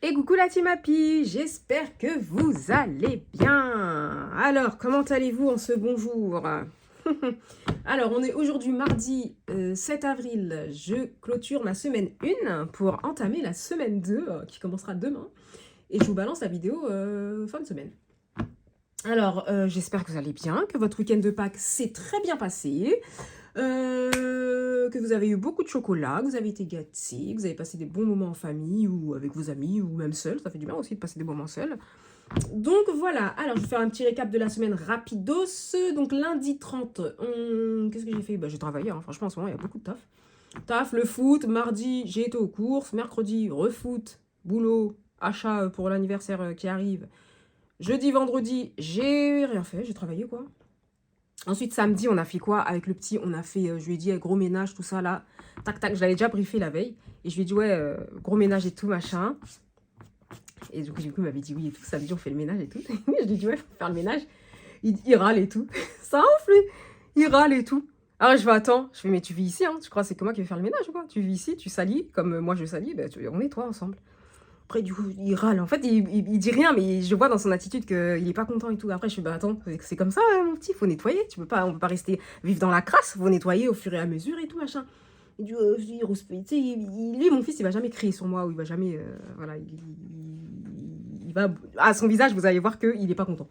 Et coucou la team Happy, j'espère que vous allez bien. Alors, comment allez-vous en ce bonjour? Alors, on est aujourd'hui mardi 7 avril. Je clôture ma semaine 1 pour entamer la semaine 2 qui commencera demain. Et je vous balance la vidéo fin de semaine. Alors, j'espère que vous allez bien, que votre week-end de Pâques s'est très bien passé. Que vous avez eu beaucoup de chocolat, que vous avez été gâtés, que vous avez passé des bons moments en famille ou avec vos amis ou même seul. Ça fait du bien aussi de passer des moments seuls. Donc voilà, alors je vais faire un petit récap de la semaine rapidos. Donc lundi 30, qu'est-ce que j'ai fait? J'ai travaillé, hein. Franchement en ce moment il y a beaucoup de taf. Taf, le foot, mardi j'ai été aux courses, mercredi refoot, boulot, achat pour l'anniversaire qui arrive. Jeudi, vendredi, j'ai rien fait, j'ai travaillé quoi. Ensuite, samedi, on a fait quoi? Avec le petit, on a fait, je lui ai dit, gros ménage, tout ça, là. Tac, tac, je l'avais déjà briefé la veille. Et je lui ai dit, ouais, gros ménage et tout, machin. Et du coup, il m'avait dit oui et tout. Samedi, on fait le ménage et tout. Je lui ai dit, ouais, faut faire le ménage. Il râle et tout. Ça enfle, lui. Il râle et tout. Alors, je vais attends. Je fais, mais tu vis ici, hein? Tu crois que c'est que moi qui vais faire le ménage ou quoi? Tu vis ici, tu salis, comme moi je salis, on nettoie ensemble. Après, du coup, il râle. En fait, il dit rien, mais je vois dans son attitude qu'il est pas content et tout. Après, je fais, attends, c'est comme ça, mon petit, faut nettoyer. On peut pas rester vivre dans la crasse, faut nettoyer au fur et à mesure et tout, machin. Il dit, lui, mon fils, il va jamais crier sur moi, ou il va jamais, voilà, il va, à son visage, vous allez voir qu'il est pas content.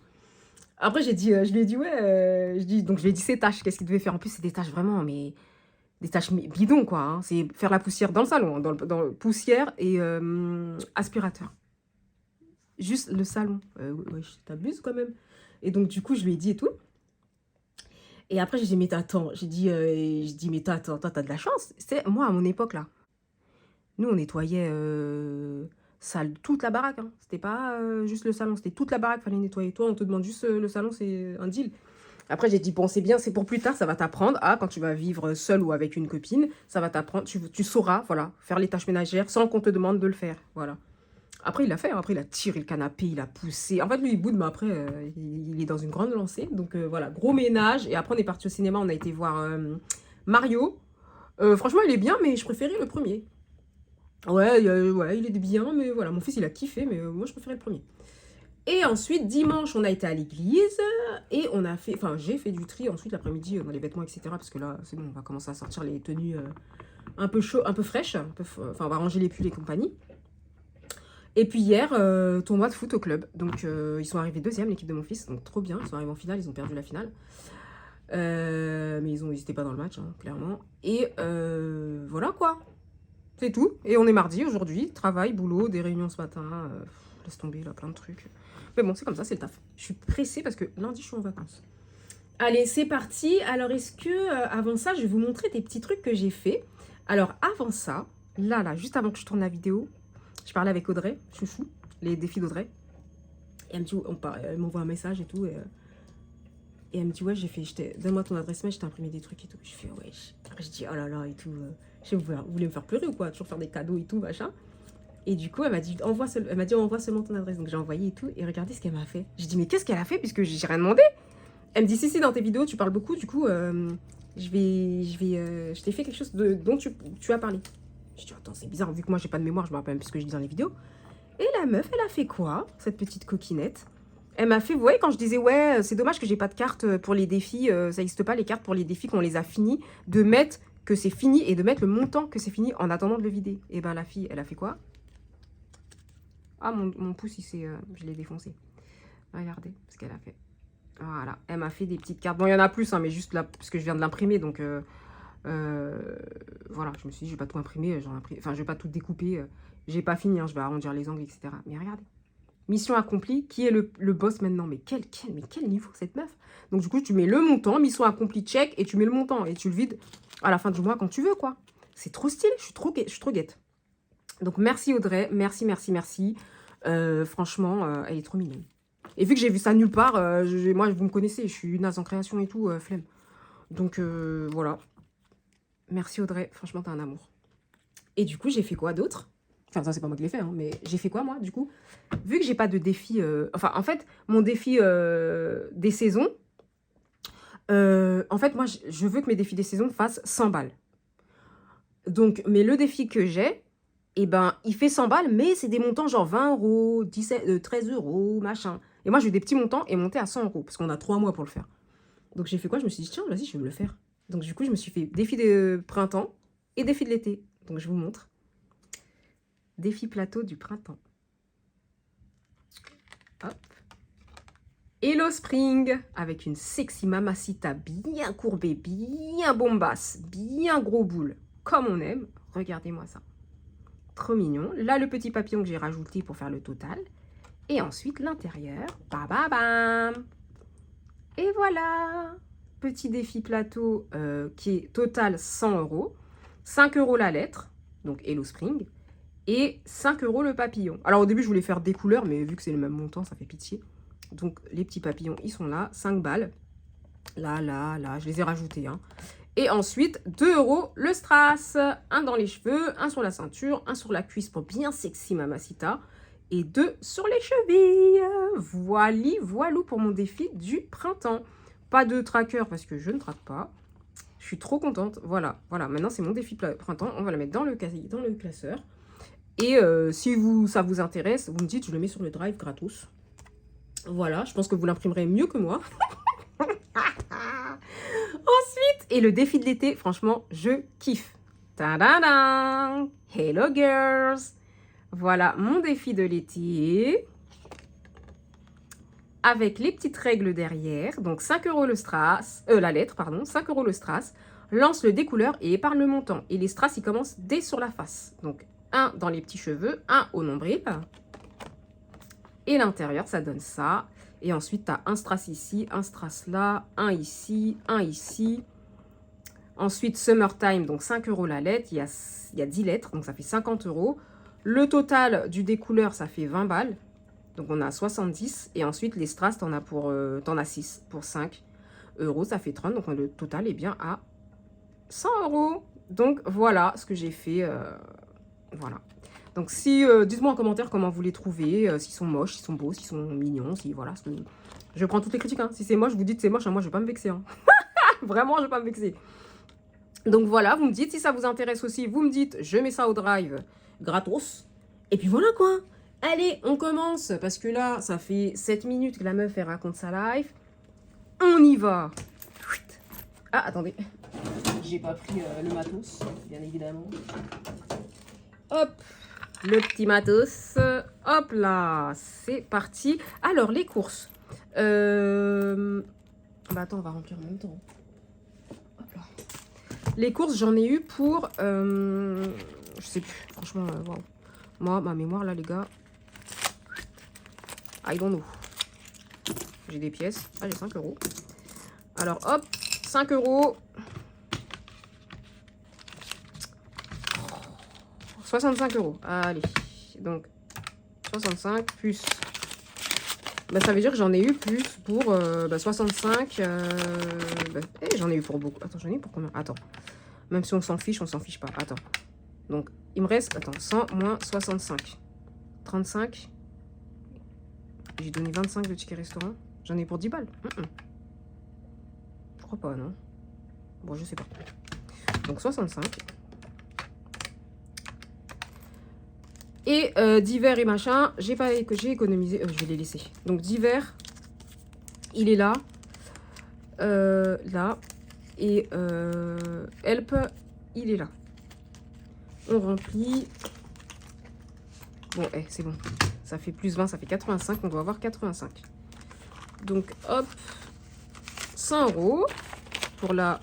Après, je lui ai dit, ouais, donc je lui ai dit ses tâches, qu'est-ce qu'il devait faire. En plus, c'est des tâches vraiment, mais des tâches bidons, quoi. Hein. C'est faire la poussière dans le salon, dans le poussière et aspirateur. Juste le salon. Ouais, je t'abuse quand même. Et donc, du coup, je lui ai dit et tout. Et après, j'ai dit, mais attends, mais attends, t'as de la chance. C'est moi, à mon époque, là, nous, on nettoyait toute la baraque. Hein. C'était pas juste le salon, c'était toute la baraque, fallait nettoyer. Toi, on te demande juste le salon, c'est un deal. Après, j'ai dit, bon, c'est bien, c'est pour plus tard, ça va t'apprendre à, quand tu vas vivre seul ou avec une copine, ça va t'apprendre, tu sauras, voilà, faire les tâches ménagères sans qu'on te demande de le faire, voilà. Après, il l'a fait, hein. Après, il a tiré le canapé, il a poussé. En fait, lui, il boude, mais après, il est dans une grande lancée. Donc, voilà, gros ménage. Et après, on est parti au cinéma, on a été voir Mario. Franchement, il est bien, mais je préférais le premier. Ouais, ouais, il est bien, mais voilà, mon fils, il a kiffé, mais moi, je préférais le premier. Et ensuite, dimanche, on a été à l'église et on a fait, enfin, j'ai fait du tri ensuite l'après-midi dans les vêtements, etc. Parce que là, c'est bon, on va commencer à sortir les tenues un peu chaudes, un peu fraîches. Enfin, on va ranger les pulls et compagnie. Et puis hier, tournoi de foot au club. Donc, ils sont arrivés deuxième, l'équipe de mon fils. Donc, trop bien. Ils sont arrivés en finale, ils ont perdu la finale. Mais ils n'étaient pas dans le match, hein, clairement. Et voilà quoi. C'est tout. Et on est mardi aujourd'hui. Travail, boulot, des réunions ce matin. Laisse tomber, là, plein de trucs. Mais bon, c'est comme ça, c'est le taf. Je suis pressée parce que lundi, je suis en vacances. Allez, c'est parti. Alors, est-ce que, avant ça, je vais vous montrer des petits trucs que j'ai fait. Alors, avant ça, là, juste avant que je tourne la vidéo, je parlais avec Audrey, chouchou, les défis d'Audrey. Et elle me dit, elle m'envoie un message et tout. Et elle me dit, ouais, donne-moi ton adresse mail, je t'ai imprimé des trucs et tout. Je fais, ouais. Je dis, oh là là, et tout. Je sais, vous voulez me faire pleurer ou quoi? Toujours faire des cadeaux et tout, machin. Et du coup, elle m'a dit, envoie seulement ton adresse. Donc j'ai envoyé et tout. Et regardez ce qu'elle m'a fait. J'ai dit, mais qu'est-ce qu'elle a fait puisque j'ai rien demandé? Elle me dit, si, dans tes vidéos, tu parles beaucoup. Du coup, je t'ai fait quelque chose dont tu as parlé. Je dis, attends, c'est bizarre. Vu que moi, j'ai pas de mémoire, je me rappelle même plus ce que je dis dans les vidéos. Et la meuf, elle a fait quoi, cette petite coquinette? Elle m'a fait, vous voyez, quand je disais, ouais, c'est dommage que j'ai pas de carte pour les défis, ça n'existe pas les cartes pour les défis qu'on les a finis, de mettre que c'est fini et de mettre le montant que c'est fini en attendant de le vider. Et ben la fille, elle a fait quoi? Ah, mon pouce, je l'ai défoncé. Regardez ce qu'elle a fait. Voilà, elle m'a fait des petites cartes. Bon, il y en a plus, hein, mais juste là, parce que je viens de l'imprimer, donc voilà, je me suis dit, je vais pas tout imprimer, enfin, je vais pas tout découper. J'ai pas fini, hein, je vais arrondir les angles, etc. Mais regardez. Mission accomplie, qui est le boss maintenant? Mais quel niveau cette meuf? Donc du coup, tu mets le montant, mission accomplie, check, et tu mets le montant, et tu le vides à la fin du mois quand tu veux, quoi. C'est trop stylé, je suis trop guette. Donc merci Audrey, merci. Franchement, elle est trop mignonne. Et vu que j'ai vu ça nulle part, moi, vous me connaissez, je suis naze en création et tout, flemme. Donc voilà. Merci Audrey, franchement, t'es un amour. Et du coup, j'ai fait quoi d'autre? Enfin, ça, c'est pas moi qui l'ai fait, hein, mais j'ai fait quoi, moi, du coup? Vu que j'ai pas de défi... Enfin, en fait, mon défi des saisons... en fait, moi, je veux que mes défis des saisons fassent 100 balles. Donc, mais le défi que j'ai, Et ben, il fait 100 balles, mais c'est des montants genre 20 euros, 17, 13 euros, machin. Et moi, j'ai eu des petits montants et monté à 100 euros, parce qu'on a 3 mois pour le faire. Donc, j'ai fait quoi? Je me suis dit, tiens, vas-y, je vais me le faire. Donc, du coup, je me suis fait défi de printemps et défi de l'été. Donc, je vous montre. Défi plateau du printemps. Hop. Hello Spring, avec une sexy mamacita bien courbée, bien bombasse, bien gros boule, comme on aime. Regardez-moi ça. Trop mignon. Là, le petit papillon que j'ai rajouté pour faire le total. Et ensuite, l'intérieur. Bam, bam, bam. Et voilà. Petit défi plateau qui est total 100 euros. 5 euros la lettre, donc Hello Spring. Et 5 euros le papillon. Alors, au début, je voulais faire des couleurs, mais vu que c'est le même montant, ça fait pitié. Donc, les petits papillons, ils sont là. 5 balles. Là, là, là. Je les ai rajoutés, hein. Et ensuite, 2 euros le strass. Un dans les cheveux, un sur la ceinture, un sur la cuisse pour bien sexy mamacita. Et 2 sur les chevilles. Voili, voilou pour mon défi du printemps. Pas de tracker parce que je ne traque pas. Je suis trop contente. Voilà, voilà. Maintenant, c'est mon défi printemps. On va le mettre dans le classeur. Et si ça vous intéresse, vous me dites, je le mets sur le drive gratos. Voilà, je pense que vous l'imprimerez mieux que moi. Ensuite, et le défi de l'été, franchement, je kiffe. Tadadam! Hello girls! Voilà mon défi de l'été. Avec les petites règles derrière. Donc 5 euros le strass, la lettre, pardon, 5 euros le strass. Lance le découleur et épargne le montant. Et les strass, ils commencent dès sur la face. Donc un dans les petits cheveux, un au nombril. Et l'intérieur, ça donne ça. Et ensuite, tu as un strass ici, un strass là, un ici, un ici. Ensuite, Summertime, donc 5 euros la lettre. Il y a 10 lettres, donc ça fait 50 euros. Le total du découleur, ça fait 20 balles. Donc, on a 70. Et ensuite, les strass, t'en as 6 pour 5 euros. Ça fait 30. Donc, le total est bien à 100 euros. Donc, voilà ce que j'ai fait. Voilà. Donc, dites-moi en commentaire comment vous les trouvez. S'ils sont moches, s'ils sont beaux, s'ils sont mignons. Voilà. Je prends toutes les critiques. Hein. Si c'est moche, vous dites c'est moche. Hein, moi, je ne vais pas me vexer. Hein. Vraiment, je ne vais pas me vexer. Donc voilà, vous me dites si ça vous intéresse aussi, vous me dites, je mets ça au drive gratos. Et puis voilà quoi. Allez, on commence, parce que là, ça fait 7 minutes que la meuf, elle raconte sa life. On y va. Ah, attendez. J'ai pas pris le matos, bien évidemment. Hop, le petit matos. Hop là, c'est parti. Alors, les courses. Bah attends, on va remplir en même temps. Les courses, j'en ai eu pour... je sais plus, franchement, wow. Moi, ma mémoire, là, les gars... I don't know. J'ai des pièces. Ah, j'ai 5 euros. Alors, hop, 5 euros. 65 euros. Allez. Donc, 65 plus... Bah, ça veut dire que j'en ai eu plus pour 65. J'en ai eu pour beaucoup. Attends, j'en ai eu pour combien? Attends. Même si on s'en fiche pas. Attends. Donc, il me reste, 100 moins 65. 35. J'ai donné 25 de tickets restaurant. J'en ai pour 10 balles. Je crois pas, non? Bon, je sais pas. Donc, 65. Et divers et machin, j'ai économisé. Je vais les laisser. Donc, divers, il est là. Là. Et help, il est là. On remplit. Bon, c'est bon. Ça fait plus 20, ça fait 85. On doit avoir 85. Donc, hop. 100 euros pour la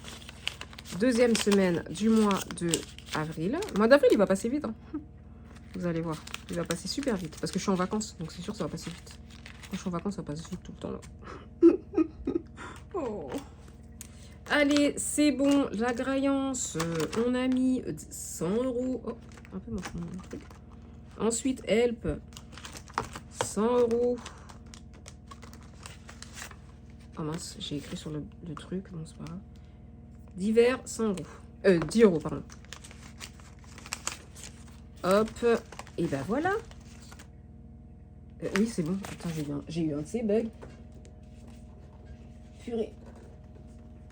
deuxième semaine du mois de avril. Le mois d'avril, il va passer vite. Hein. Vous allez voir. Il va passer super vite. Parce que je suis en vacances. Donc, c'est sûr que ça va passer vite. Quand je suis en vacances, ça passe vite tout le temps. Là. Oh. Allez, c'est bon. La graillance, on a mis 100 euros. Oh, un peu moche mon truc. Ensuite, help. 100 euros. Oh mince, j'ai écrit sur le truc. Non, c'est pas grave. Divers, 100 euros. 10 euros, pardon. Hop. Et ben voilà. Oui, c'est bon. Attends, j'ai eu un de ces bugs. Purée.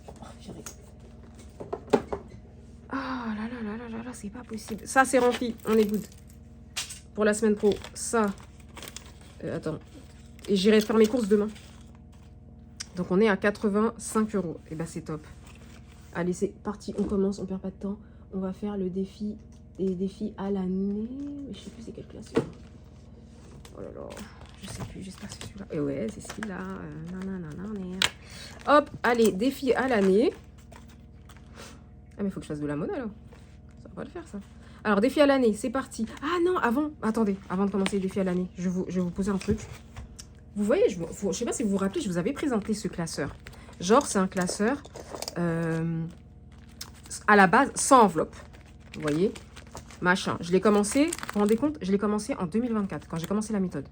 Oh, purée. Ah là là là là là là, c'est pas possible. Ça, c'est rempli. On est good. pour la semaine pro, ça. Attends. Et j'irai faire mes courses demain. Donc on est à 85 €. Et bah c'est top. Allez, c'est parti, on commence, on perd pas de temps. On va faire le défi, des défis à l'année. Je sais plus c'est quelle classe. Oh là là, je sais plus, j'espère que c'est celui-là. Et ouais, c'est celui-là. Hop, allez, défi à l'année. Ah mais il faut que je fasse de la monnaie alors. Ça va pas le faire ça. Alors défi à l'année, c'est parti. Ah non, attendez, avant de commencer le défi à l'année, je vais vous poser un truc. Vous voyez, je sais pas si vous vous rappelez, je vous avais présenté ce classeur. Genre, c'est un classeur à la base sans enveloppe. Vous voyez, machin. Je l'ai commencé, vous vous rendez compte, je l'ai commencé en 2024, quand j'ai commencé la méthode.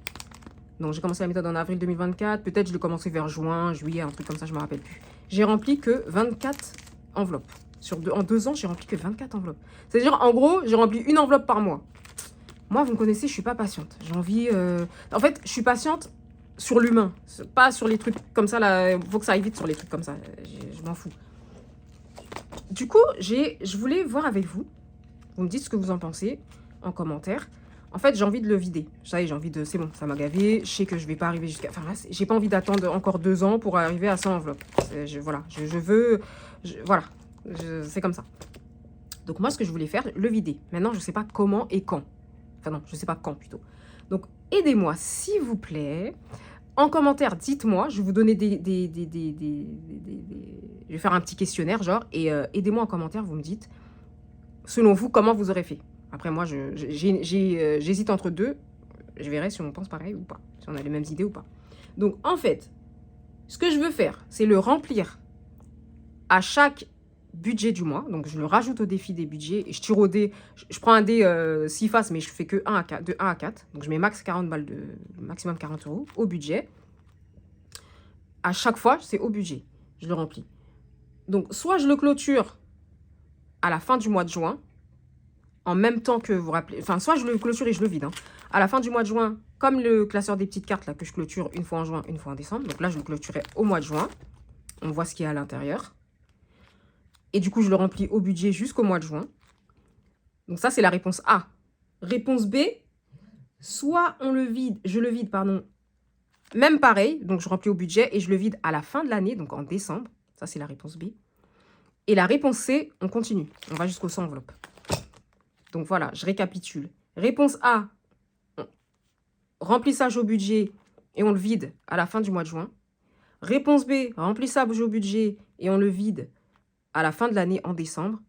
Donc, j'ai commencé la méthode en avril 2024. Peut-être je l'ai commencé vers juin, juillet, un truc comme ça, je me rappelle plus. J'ai rempli que 24 enveloppes. En 2 ans, j'ai rempli que 24 enveloppes. C'est-à-dire, en gros, j'ai rempli une enveloppe par mois. Moi, vous me connaissez, je suis pas patiente. J'ai envie... En fait, je suis patiente sur l'humain. Pas sur les trucs comme ça, là. Il faut que ça aille vite sur les trucs comme ça. Je m'en fous. Du coup, je voulais voir avec vous. Vous me dites ce que vous en pensez en commentaire. En fait, j'ai envie de le vider. Ça y est, j'ai envie de... C'est bon, ça m'a gavé. Je sais que je vais pas arriver jusqu'à... Enfin, là, j'ai pas envie d'attendre encore 2 ans pour arriver à 100 enveloppes. Voilà, je veux... Voilà, c'est comme ça. Donc, moi, ce que je voulais faire, le vider. Maintenant, je sais pas comment et quand. Enfin, non, je sais pas quand, plutôt. Donc, aidez-moi, s'il vous plaît. En commentaire, dites-moi. Je vais vous donner je vais faire un petit questionnaire, genre. Et aidez-moi en commentaire, vous me dites, selon vous, comment vous aurez fait. Après, moi, j'hésite entre deux. Je verrai si on pense pareil ou pas. Si on a les mêmes idées ou pas. Donc, en fait, ce que je veux faire, c'est le remplir à chaque budget du mois. Donc, je le rajoute au défi des budgets. Et je tire au dé. Je prends un dé 6 faces, mais je fais que de 1 à 4. Donc, je mets max 40 balles, maximum 40 € au budget. À chaque fois, c'est au budget. Je le remplis. Donc, soit je le clôture à la fin du mois de juin. En même temps que vous rappelez, enfin, soit je le clôture et je le vide. Hein. À la fin du mois de juin, comme le classeur des petites cartes là que je clôture une fois en juin, une fois en décembre. Donc là, je le clôturerai au mois de juin. On voit ce qu'il y a à l'intérieur. Et du coup, je le remplis au budget jusqu'au mois de juin. Donc ça, c'est la réponse A. Réponse B, soit on le vide, je le vide, pardon, même pareil. Donc je remplis au budget et je le vide à la fin de l'année, donc en décembre. Ça, c'est la réponse B. Et la réponse C, on continue. On va jusqu'aux 100 enveloppes. Donc voilà, je récapitule. Réponse A, remplissage au budget et on le vide à la fin du mois de juin. Réponse B, remplissage au budget et on le vide à la fin de l'année en décembre.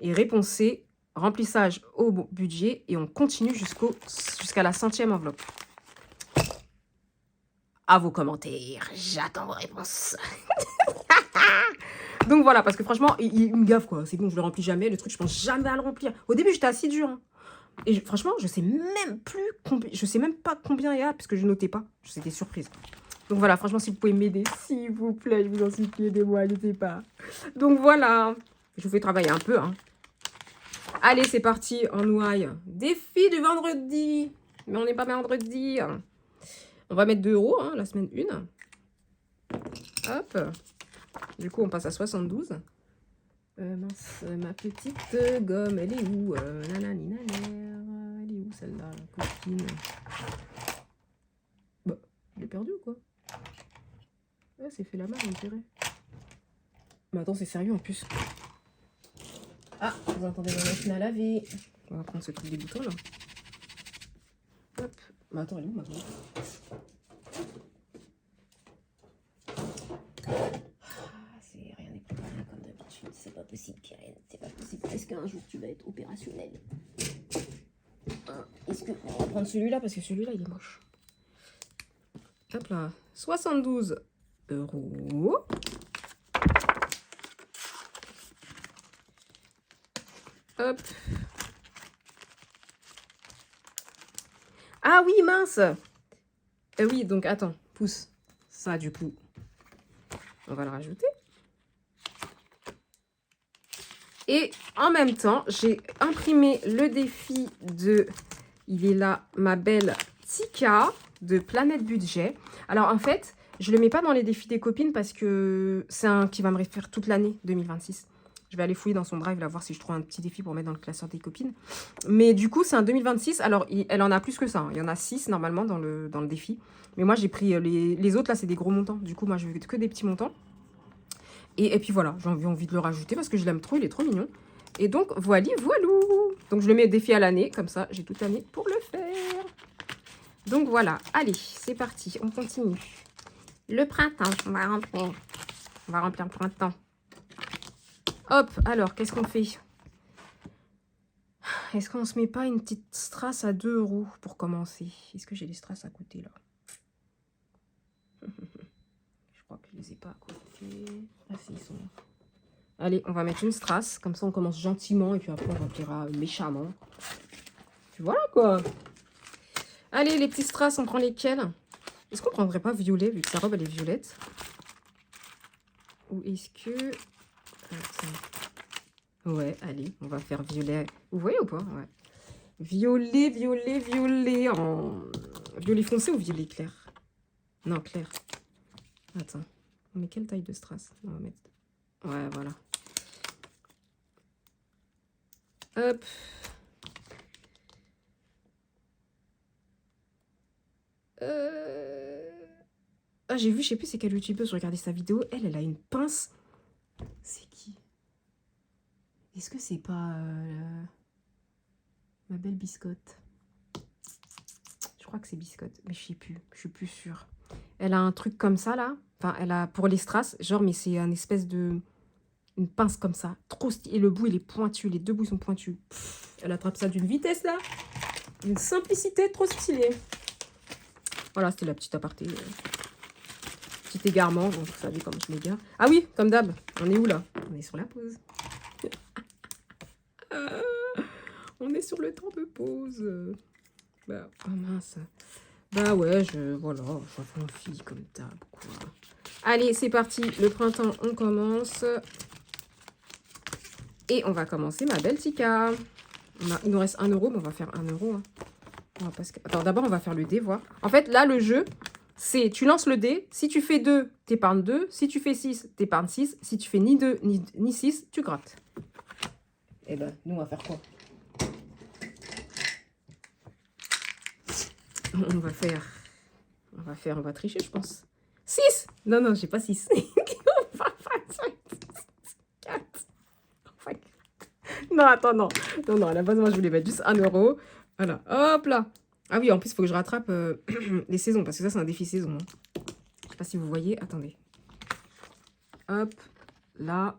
Et réponse C, remplissage au budget et on continue jusqu'à la 100e enveloppe. À vos commentaires, j'attends vos réponses. Donc voilà, parce que franchement, il me gave quoi. C'est bon, je le remplis jamais. Le truc, je pense jamais à le remplir. Au début, j'étais assez dur. Hein. Et franchement, je sais même plus je sais même pas combien il y a, puisque je notais pas. C'était surprise. Donc voilà, franchement, si vous pouvez m'aider, s'il vous plaît, je vous en supplie, aidez-moi, je sais pas. Donc voilà, je vous fais travailler un peu. Hein. Allez, c'est parti, en ouaille. Défi du vendredi. Mais on n'est pas vendredi. On va mettre 2 € hein, la semaine 1. Hop. Du coup, on passe à 72. Mince, ma petite gomme, elle est où nanani, elle est où celle-là, la copine? Bah, je l'ai perdue ou quoi? Ouais, c'est fait la main, on dirait. Mais attends, c'est sérieux en plus. Ah, vous entendez la machine à laver. On va prendre ce truc des boutons là. Hop. Mais attends, elle est où maintenant? C'est pas possible, Karen, c'est pas possible. Est-ce qu'un jour tu vas être opérationnel? Est-ce que... On va prendre celui-là parce que celui-là il est moche. Hop là, 72 €. Hop. Ah oui, mince. Oui, donc attends, pouce. Ça du coup, on va le rajouter. Et en même temps, j'ai imprimé le défi de... Il est là, ma belle Tika de Planète Budget. Alors en fait, je ne le mets pas dans les défis des copines parce que c'est un qui va me faire toute l'année 2026. Je vais aller fouiller dans son drive, là, voir si je trouve un petit défi pour mettre dans le classeur des copines. Mais du coup, c'est un 2026. Alors, elle en a plus que ça. Hein. Il y en a 6 normalement dans le défi. Mais moi, j'ai pris les autres, là, c'est des gros montants. Du coup, moi, je veux que des petits montants. Et puis voilà, j'ai envie de le rajouter parce que je l'aime trop, il est trop mignon. Et donc, voilou. Donc, je le mets défi à l'année. Comme ça, j'ai toute l'année pour le faire. Donc, voilà. Allez, c'est parti. On continue. Le printemps, on va remplir. On va remplir le printemps. Hop, alors, qu'est-ce qu'on fait? Est-ce qu'on se met pas une petite strass à 2 € pour commencer? Est-ce que j'ai les strass à côté, là? Je crois que je les ai pas à côté. Ah si, ils sont là. Allez, on va mettre une strass. Comme ça, on commence gentiment. Et puis après, on remplira méchamment. Puis voilà, quoi. Allez, les petits strass, on prend lesquels? Est-ce qu'on prendrait pas violet, vu que sa robe, elle est violette? Ou est-ce que... Ouais, allez, on va faire violet. Vous voyez ou pas? Ouais. Violet en... Violet foncé ou violet clair? Non, clair. Attends. On met quelle taille de strass? On va mettre... Ouais, voilà. Hop. Ah, j'ai vu, je sais plus c'est quelle youtubeuse, je regardais sa vidéo. Elle a une pince. C'est qui? Est-ce que c'est pas ma belle biscotte? Je crois que c'est biscotte, mais je sais plus. Je suis plus sûre. Elle a un truc comme ça là. Enfin, elle a pour les strass, genre, mais c'est un espèce de une pince comme ça, trop stylé. Et le bout il est pointu, les deux bouts sont pointus. Pff, elle attrape ça d'une vitesse là, d'une simplicité trop stylée. Voilà, c'était la petite aparté. Petit égarement, bon, vous savez comment je m'égare. Ah oui, comme d'hab, on est où là? On est sur la pause. On est sur le temps de pause. Bah, oh mince. Bah ouais, voilà, je fais une fille comme d'hab, quoi. Allez, c'est parti, le printemps, on commence. Et on va commencer ma belle Tika. Il nous reste 1 €, mais on va faire 1 €. Hein. Attends, d'abord, on va faire le dé, voir. En fait, là, le jeu, c'est tu lances le dé. Si tu fais 2, t'épargnes 2. Si tu fais 6, t'épargnes 6. Si tu fais ni 2, ni 6, tu grattes. Eh ben, nous, on va faire quoi? On va tricher, je pense. 6! Non, non, j'ai pas 6. 4. Non, attends, non. Non, à la base, moi, je voulais mettre juste 1 €. Voilà, hop là. Ah oui, en plus, il faut que je rattrape les saisons, parce que ça, c'est un défi saison. Hein. Je sais pas si vous voyez. Attendez. Hop, là.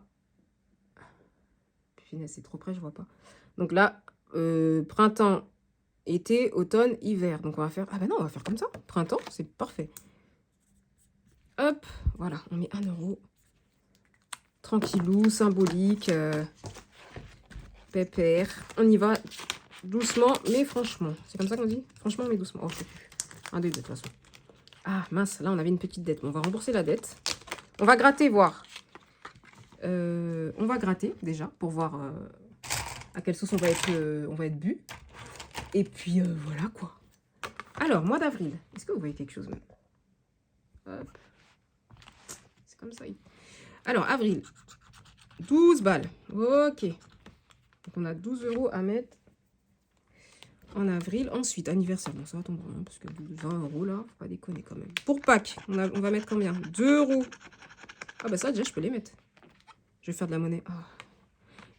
C'est trop près, je vois pas. Donc là, printemps, été, automne, hiver. Donc on va faire... Ah ben non, on va faire comme ça. Printemps, c'est parfait. Hop, voilà, on met 1 €. Tranquillou, symbolique. Pépère. On y va doucement, mais franchement. C'est comme ça qu'on dit? Franchement, mais doucement. Oh, je sais plus. Un des deux, de toute façon. Ah, mince, là, on avait une petite dette. On va rembourser la dette. On va gratter, voir. On va gratter, déjà, pour voir à quelle sauce on va être bu. Et puis, voilà, quoi. Alors, mois d'avril. Est-ce que vous voyez quelque chose, même? Hop. C'est comme ça. Alors, avril. 12 balles. Ok. Donc, on a 12 € à mettre en avril. Ensuite, anniversaire. Bon, ça va tomber, hein, parce que 20 € là, faut pas déconner quand même. Pour Pâques, on va mettre combien? 2 €. Ah bah ça, déjà, je peux les mettre. Je vais faire de la monnaie. Oh.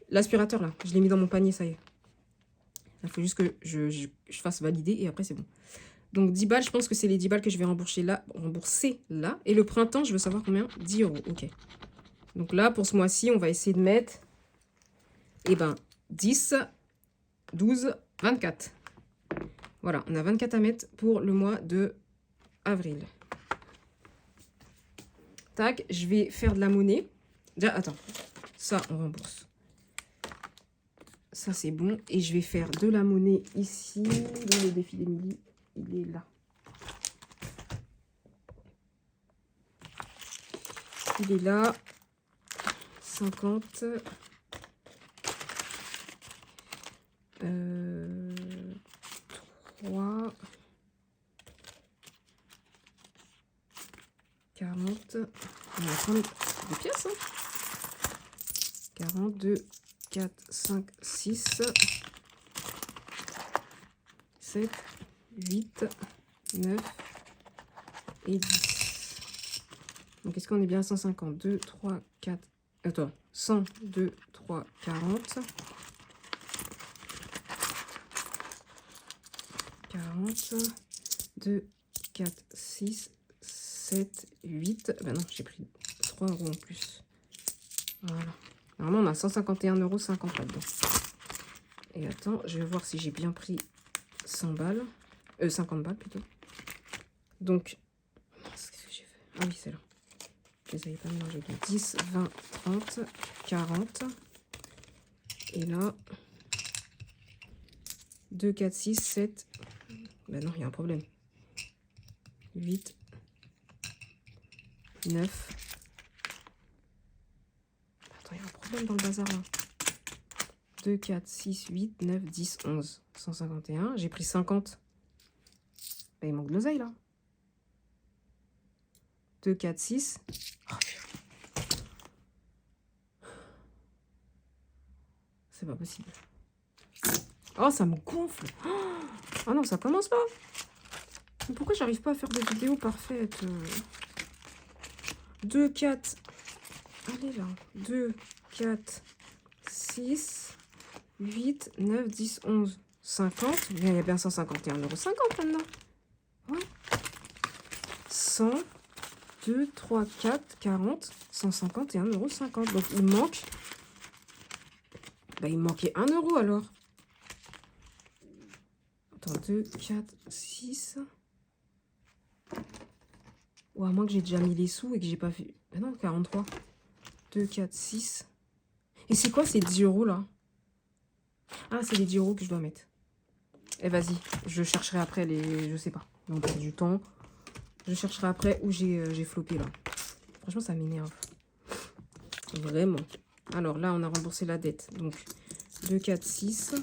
L'aspirateur, là, je l'ai mis dans mon panier, ça y est. Il faut juste que je fasse valider et après, c'est bon. Donc, 10 balles, je pense que c'est les 10 balles que je vais rembourser là. Et le printemps, je veux savoir combien? 10 €. Ok. Donc là, pour ce mois-ci, on va essayer de mettre, eh ben, 10, 12, 24. Voilà, on a 24 à mettre pour le mois de avril. Tac, je vais faire de la monnaie. Déjà, attends, ça, on rembourse. Ça, c'est bon. Et je vais faire de la monnaie ici. Le défi d'Emilie, il est là. Il est là. 50. 3. 40. On va prendre des pièces. Hein. 40, 2, 4, 5, 6, 7, 8, 9 et 10. Donc, est-ce qu'on est bien à 150? 2, 3, 4... Attends, 100, 2, 3, 40. 40, 2, 4, 6, 7, 8. Ben non, j'ai pris 3 euros en plus. Voilà. Normalement, on a 151,50 € là-dedans. Et attends, je vais voir si j'ai bien pris 100 balles. 50 balles plutôt. Donc, qu'est-ce que j'ai fait? Ah oui, c'est là. Je les avais pas mélangés. 10, 20, 30, 40. Et là, 2, 4, 6, 7. Ben non, il y a un problème. 8, 9. Attends, il y a un problème dans le bazar là. 2, 4, 6, 8, 9, 10, 11. 151. J'ai pris 50. Ben, il manque de l'oseille là. 2, 4, 6. Oh, c'est pas possible. Oh, ça me gonfle. Oh non, ça commence pas. Mais pourquoi j'arrive pas à faire des vidéos parfaites? 2, 4. Allez là. 2, 4, 6, 8, 9, 10, 11, 50. Il y a bien 151,50 € maintenant. Ouais. 100, 2, 3, 4, 40, 151,50 €. Donc il manque. Bah, il manquait 1 € alors. Attends, 2, 4, 6. Ou à moins que j'ai déjà mis les sous et que j'ai pas fait. Ah non, 43. 2, 4, 6. Et c'est quoi ces 10 € là? Ah, c'est les 10 € que je dois mettre. Eh, vas-y, je chercherai après les. Je sais pas. On perd du temps. Je chercherai après où j'ai flopé là. Franchement, ça m'énerve. Vraiment. Alors là, on a remboursé la dette. Donc, 2, 4, 6.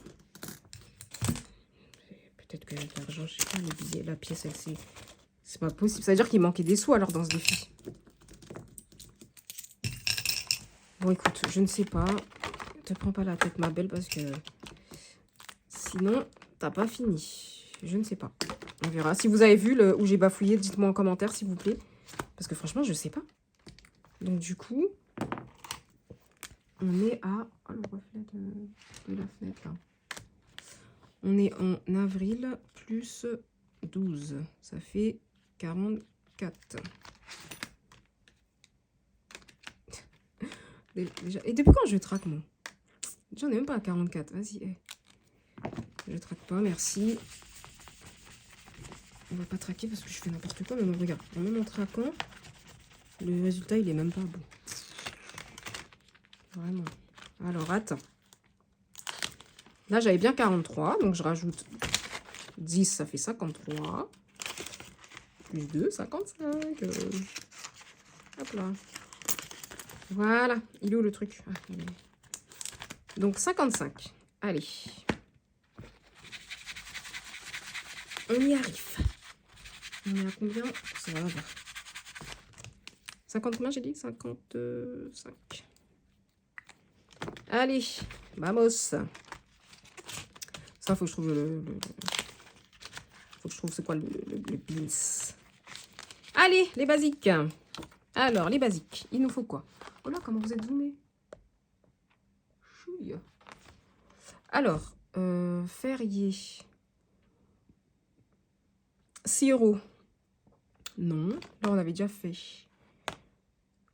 Peut-être que l'argent, je sais pas, les billets, la pièce, elle s'est. C'est pas possible. Ça veut dire qu'il manquait des sous alors dans ce défi. Bon, écoute, je ne sais pas. Te prends pas la tête, ma belle, parce que sinon, t'as pas fini. Je ne sais pas. On verra. Si vous avez vu où j'ai bafouillé, dites-moi en commentaire, s'il vous plaît. Parce que franchement, je sais pas. Donc, du coup, on est à... Oh, le reflet de la fenêtre, là. On est en avril plus 12. Ça fait 44. Déjà, et depuis quand je traque, moi? J'en ai même pas à 44. Vas-y, je traque pas, merci. On va pas traquer parce que je fais n'importe quoi. Mais regarde, même en traquant, le résultat, il est même pas bon. Vraiment. Alors, attends. Là, j'avais bien 43. Donc, je rajoute 10, ça fait 53. Plus 2, 55. Hop là. Voilà. Il est où le truc? Ah, il est... Donc, 55. Allez. On y arrive. On est à combien? Ça va voir. 50 combien j'ai dit? 55. Allez, vamos. Ça, faut que je trouve faut que je trouve c'est quoi le beans. Allez, les basiques. Alors, les basiques. Il nous faut quoi? Oh là, comment vous êtes zoomé? Chouille. Alors, férié. 6 €. Non, là on avait déjà fait.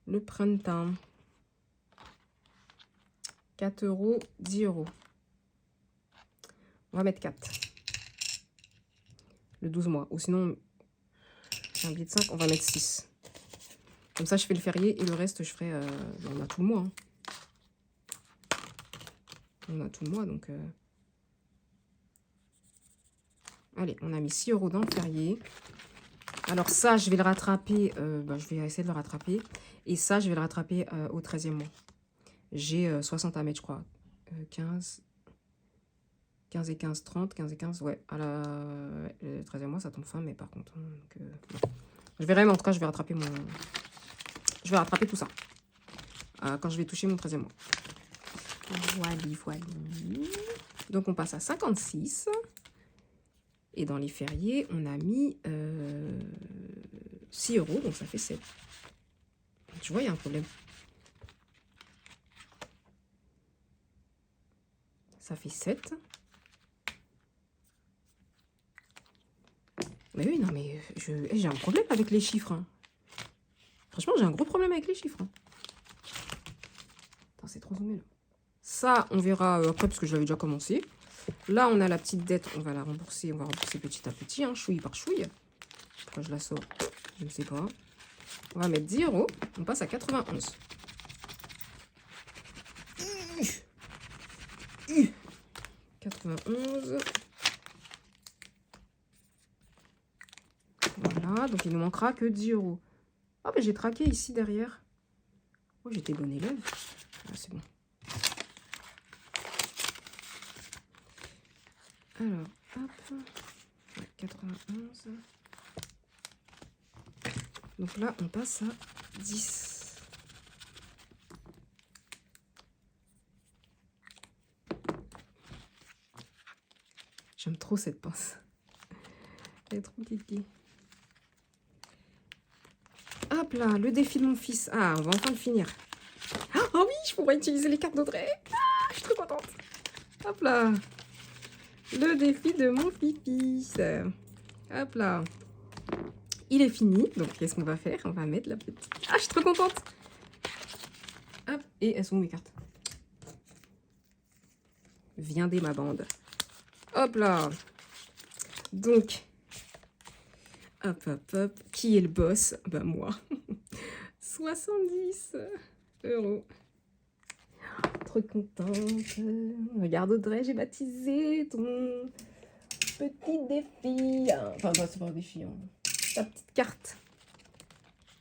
Le printemps. 4 €, 10 €. On va mettre 4. Le 12 mois. Ou sinon, j'ai un billet de 5, on va mettre 6. Comme ça, je fais le férié et le reste, je ferai... on a tout le mois. Hein. On a tout le mois, donc... Allez, on a mis 6 € dans le férié. Alors ça, je vais le rattraper. Je vais essayer de le rattraper. Et ça, je vais le rattraper au 13e mois. J'ai 60 à mettre, je crois. 15 et 15, 30. 15 et 15, ouais. Le 13e mois, ça tombe fin, mais par contre... Donc, je verrai, mais en tout cas, je vais rattraper mon... Je vais rattraper tout ça. Quand je vais toucher mon 13e mois. Voilà, voilà. Donc, on passe à 56. Et dans les fériés, on a mis 6 €, donc ça fait 7. Tu vois, il y a un problème. Ça fait 7. Mais oui, non, mais j'ai un problème avec les chiffres. Hein. Franchement, j'ai un gros problème avec les chiffres. Hein. Attends, c'est trop zoomé là. Ça, on verra après parce que je l'avais déjà commencé. Là, on a la petite dette, on va la rembourser. On va rembourser petit à petit, hein, chouille par chouille. Pourquoi je la sors? Je ne sais pas. On va mettre 10 €. On passe à 91. 91. Voilà, donc il ne nous manquera que 10 €. Ah, mais j'ai traqué ici derrière. Oh, j'étais bon élève. Ah, c'est bon. Alors, hop. Ouais, 91. Donc là, on passe à 10. J'aime trop cette pince. Elle est trop kiki. Hop là, le défi de mon fils. Ah, on va enfin le finir. Oh oui, je pourrais utiliser les cartes d'Audrey. Ah, je suis trop contente. Hop là. Le défi de mon fils. Hop là. Il est fini. Donc, qu'est-ce qu'on va faire? On va mettre la petite... Ah, je suis trop contente. Hop. Et elles sont où mes cartes? Viendez ma bande. Hop là. Donc, hop, hop, hop. Qui est le boss? Ben moi. 70 €. Trop contente. Regarde Audrey, j'ai baptisé ton petit défi. Enfin, bah, c'est pas un défi. Hein. Ta petite carte.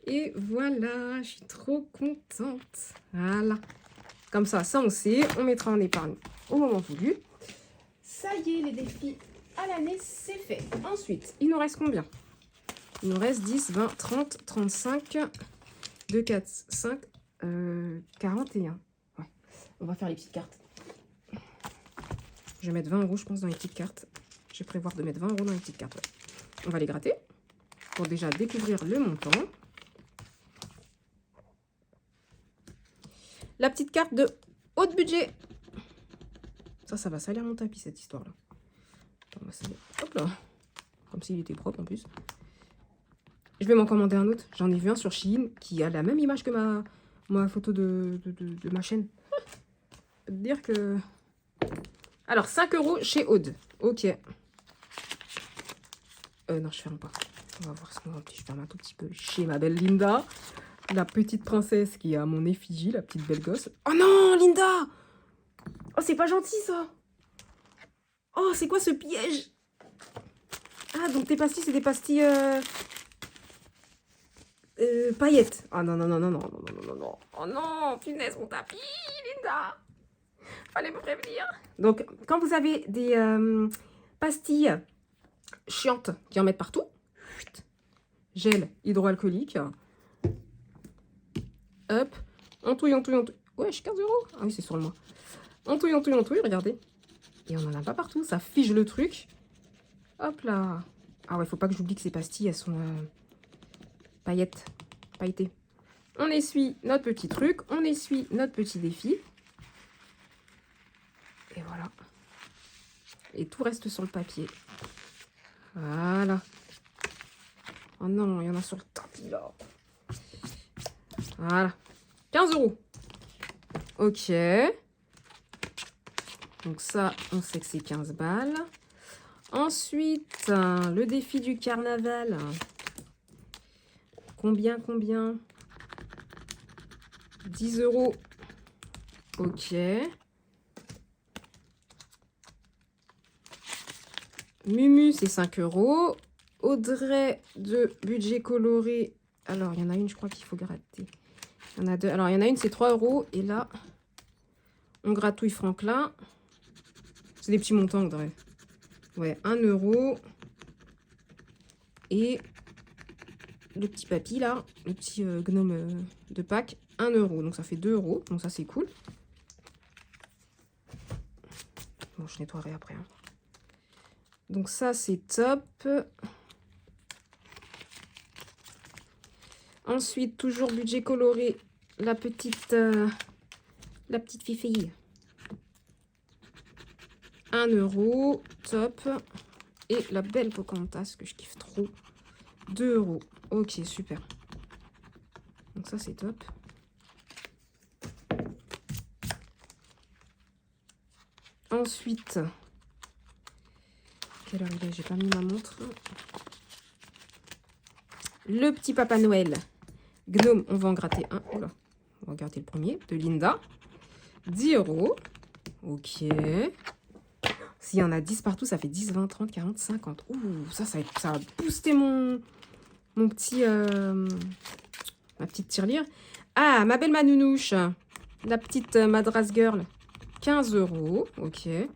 Et voilà, je suis trop contente. Voilà. Comme ça on sait. On mettra en épargne au moment voulu. Ça y est, les défis à l'année, c'est fait. Ensuite, il nous reste combien? Il nous reste 10, 20, 30, 35, 2, 4, 5, 41. Ouais. On va faire les petites cartes. Je vais mettre 20 €, je pense, dans les petites cartes. Je vais prévoir de mettre 20 € dans les petites cartes. Ouais. On va les gratter pour déjà découvrir le montant. La petite carte de haut de budget. Ça va salir mon tapis, cette histoire-là. On va salir. Hop là. Comme s'il était propre, en plus. Je vais m'en commander un autre. J'en ai vu un sur Shein qui a la même image que ma photo de ma chaîne. Je peux te dire que... Alors, 5 € chez Aude. Ok. Non, je ferme pas. On va voir ce qu'on va. Je ferme un tout petit peu chez ma belle Linda. La petite princesse qui a mon effigie, la petite belle gosse. Oh non, Linda! Oh, c'est pas gentil, ça! Oh, c'est quoi ce piège? Ah, donc tes pastilles, c'est des pastilles... paillettes. Ah non, non, non, non, non, non, non, non, non. Oh non, punaise, mon tapis, Linda! Fallait me prévenir. Donc, quand vous avez des pastilles chiantes qui en mettent partout, gel hydroalcoolique, hop, on touille, on touille, on touille. Ouais, je suis 15 €. Ah oui, c'est sur le mois. On touille, on touille, on touille, regardez. Et on en a pas partout, ça fige le truc. Hop là. Ah ouais, faut pas que j'oublie que ces pastilles, elles sont pailletées. On essuie notre petit truc, on essuie notre petit défi. Et voilà. Et tout reste sur le papier. Voilà. Oh non, il y en a sur le tapis là. Voilà. 15 €. Ok. Donc ça, on sait que c'est 15 balles. Ensuite, le défi du carnaval. Combien 10 €. Ok. Mumu, c'est 5 €. Audrey de budget coloré. Alors, il y en a une, je crois qu'il faut gratter. Il y en a deux. Alors, il y en a une, c'est 3 €. Et là, on gratouille Franklin. C'est des petits montants, Audrey. Ouais, 1 €. Et le petit papy, là, le petit gnome de Pâques, 1 €. Donc, ça fait 2 €. Donc, ça, c'est cool. je nettoierai après. Hein. Donc ça, c'est top. Ensuite, toujours budget coloré, la petite fifille. 1 €, top. Et la belle Pocahontas, que je kiffe trop. 2 €. Ok, super. Donc ça, c'est top. Ensuite, quelle heure il est? J'ai pas mis ma montre. Le petit Papa Noël. Gnome, on va en gratter un. Oula, on va gratter le premier, de Linda. 10 €. Ok. S'il y en a 10 partout, ça fait 10, 20, 30, 40, 50. Ouh, ça va booster mon petit... ma petite tirelire. Ah, ma belle Manounouche. La petite Madras Girl. 15 €. Ok. Et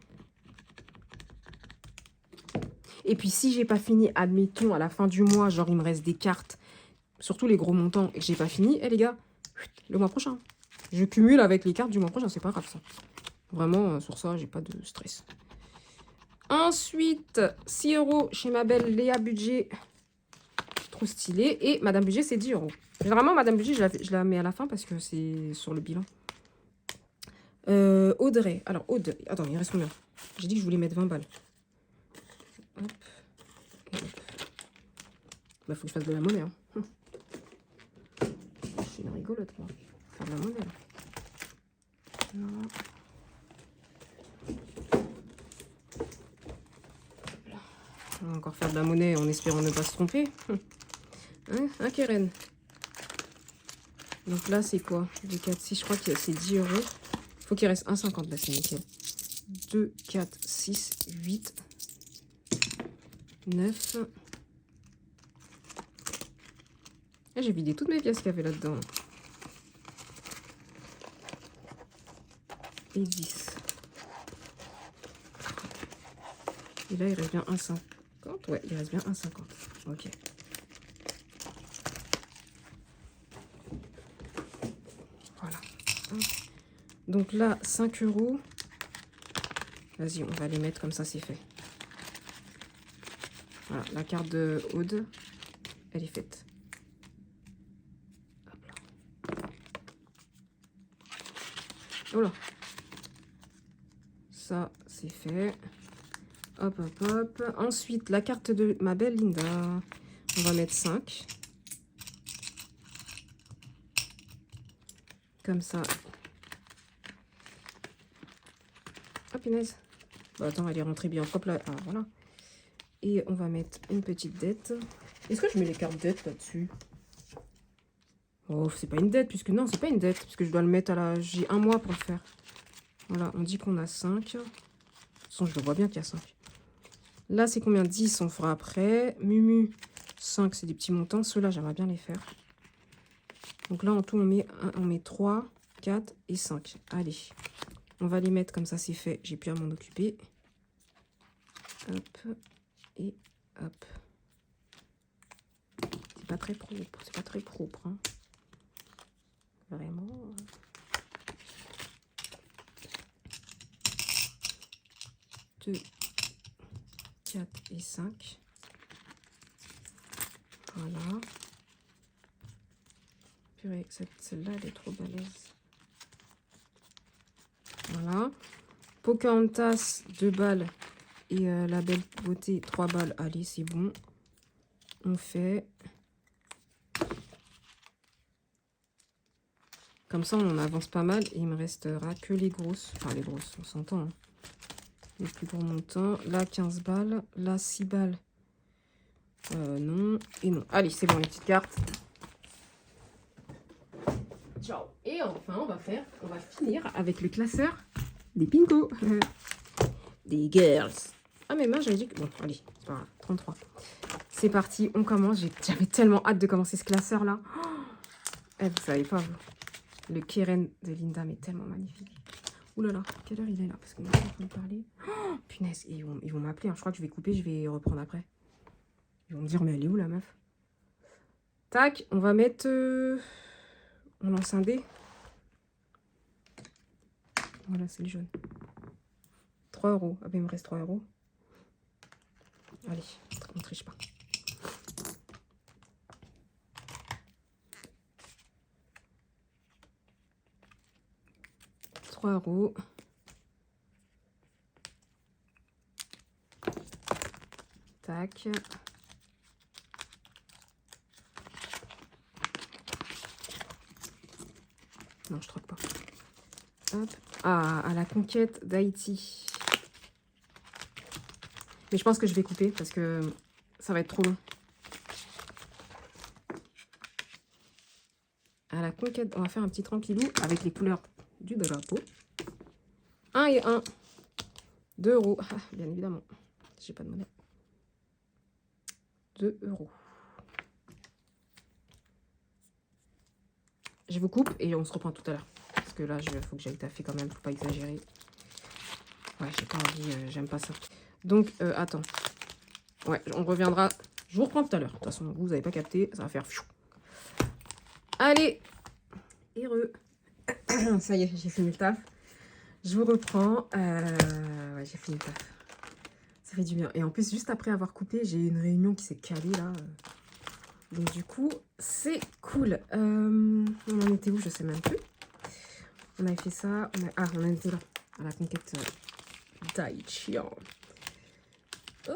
puis, si j'ai pas fini, admettons, à la fin du mois, genre, il me reste des cartes, surtout les gros montants, et que j'ai pas fini, les gars, le mois prochain. Je cumule avec les cartes du mois prochain, c'est pas grave, ça. Vraiment, sur ça, j'ai pas de stress. Ensuite, 6 € chez ma belle Léa Budget. Trop stylé. Et Madame Budget, c'est 10 €. Généralement, Madame Budget, je la mets à la fin parce que c'est sur le bilan. Audrey. Alors, Aude. Attends, il reste combien? J'ai dit que je voulais mettre 20 balles. Hop. Hop. Bah, faut que je fasse de la monnaie. Hein. Je suis une rigolote, moi. Faut faire de la monnaie. Là. Non. On va encore faire de la monnaie en espérant ne pas se tromper. Hein, Keren. Donc là, c'est quoi? 2, 4, 6, je crois que c'est 10 €. Il faut qu'il reste 1,50 là, c'est nickel. 2, 4, 6, 8, 9. Ah, j'ai vidé toutes mes pièces qu'il y avait là-dedans. Et 10. Et là, il reste bien 1,50. Ouais, il reste bien 1,50. Ok. Voilà. Donc là, 5 €. Vas-y, on va les mettre comme ça, c'est fait. Voilà, la carte de Aude, elle est faite. Hop là. Oh là. Ça, c'est fait. Hop, hop, hop. Ensuite, la carte de ma belle Linda. On va mettre 5. Comme ça. Ah, punaise. Bah, attends, elle est rentrée bien propre là. Ah, voilà. Et on va mettre une petite dette. Est-ce que je mets les cartes dettes là-dessus? Oh, c'est pas une dette, puisque non, c'est pas une dette, puisque je dois le mettre à la... J'ai 1 mois pour le faire. Voilà, on dit qu'on a 5. De toute façon, je le vois bien qu'il y a 5. Là, c'est combien? 10, on fera après. Mumu, 5, c'est des petits montants. Ceux-là, j'aimerais bien les faire. Donc là, en tout, on met 3, 4 et 5. Allez, on va les mettre comme ça, c'est fait. J'ai plus à m'en occuper. Hop, et hop. C'est pas très propre, c'est pas très propre. Hein. Vraiment. 2, 4 et 5. Voilà. Purée, celle-là, elle est trop balèze. Voilà. Pocahontas, 2 balles. Et la belle beauté, 3 balles. Allez, c'est bon. On fait. Comme ça, on avance pas mal. Et il me restera que les grosses. Enfin, les grosses, on s'entend. Hein. Les plus gros montants. Là, 15 balles. Là, 6 balles. Non. Et non. Allez, c'est bon, les petites cartes. Ciao. Et enfin, on va finir avec le classeur des Pinko. Des girls. Ah, mais moi, j'avais dit que... Bon, allez, c'est pas grave. 33. C'est parti, on commence. J'avais tellement hâte de commencer ce classeur-là. Oh, vous savez pas, vous. Le Keren de Linda, mais tellement magnifique. Ouh là là, quelle heure il est là? Parce que moi, je suis en train de parler. Oh, punaise, ils vont m'appeler. Hein. Je crois que je vais couper, je vais reprendre après. Ils vont me dire, mais elle est où, la meuf? Tac, on va mettre... On lance un dé. Voilà, c'est le jaune. 3 euros. Ah ben il me reste 3 euros. Allez, on triche pas. €. Tac. Non, je troque pas. Hop. Ah, à la conquête d'Haïti. Mais je pense que je vais couper parce que ça va être trop long. À la conquête, on va faire un petit tranquillou avec les couleurs du drapeau. 1 et 1. 2 euros. Ah, bien évidemment. J'ai pas de monnaie. 2 euros. Je vous coupe et on se reprend tout à l'heure. Parce que là, il faut que j'aille taffer quand même. Faut pas exagérer. Ouais, j'ai pas envie. J'aime pas ça. Donc, attends. Ouais, on reviendra. Je vous reprends tout à l'heure. De toute façon, vous n'avez pas capté. Ça va faire... Allez. Heureux. Ça y est, j'ai fini le taf. Je vous reprends. Ouais, j'ai fini le taf. Ça fait du bien. Et en plus, juste après avoir coupé, j'ai eu une réunion qui s'est calée là. Donc du coup, c'est cool. On en était où? Je sais même plus. On avait fait ça. Ah, on en était là. À la conquête d'Haïti. Oh,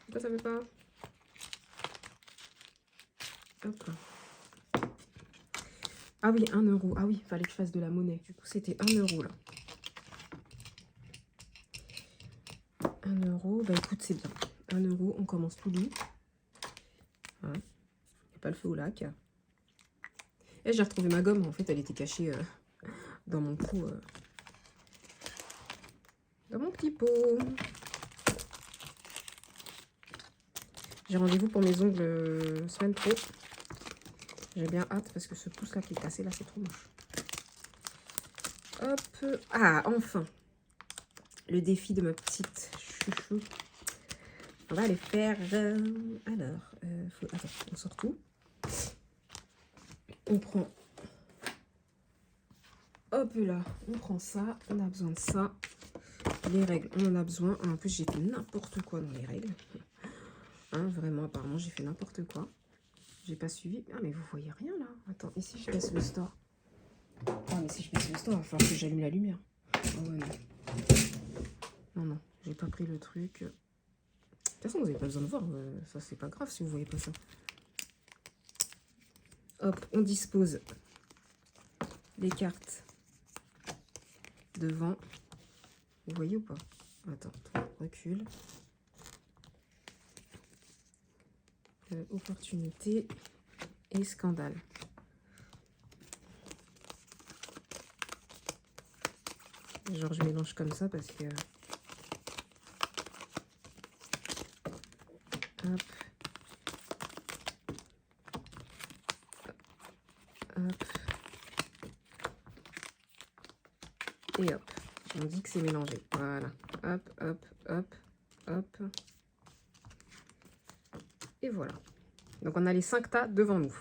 pourquoi ça veut pas? Hop. Ah oui, 1 euro. Ah oui, il fallait que je fasse de la monnaie. Du coup, c'était 1 euro là. 1 euro. Bah écoute, c'est bien. 1 euro, on commence tout doux. Il n'y a pas le feu au lac. Et j'ai retrouvé ma gomme. En fait, elle était cachée dans mon pot. Dans mon petit pot. J'ai rendez-vous pour mes ongles semaine pro. J'ai bien hâte parce que ce pouce là qui est cassé là, c'est trop moche. Hop. Ah, enfin. Le défi de ma petite chouchou. On va les faire. Alors, attends, on sort tout. On prend. Hop là, on prend ça. On a besoin de ça. Les règles, on en a besoin. En plus, j'ai fait n'importe quoi dans les règles. Hein, vraiment, apparemment, j'ai fait n'importe quoi. J'ai pas suivi. Ah, mais vous voyez rien là. Attends, et si je baisse le store? Ah, mais si je baisse le store, il va falloir que j'allume la lumière. Oh, ouais, non. Non, non, j'ai pas pris le truc. De toute façon, vous n'avez pas besoin de voir. Ça, c'est pas grave si vous voyez pas ça. Hop, on dispose les cartes devant. Vous voyez ou pas? Attends, recule. Opportunité et scandale. Genre, je mélange comme ça parce que... Hop. Hop. Et hop. On dit que c'est mélangé. Voilà. Hop, hop, hop, hop. Et voilà. Donc, on a les 5 tas devant nous.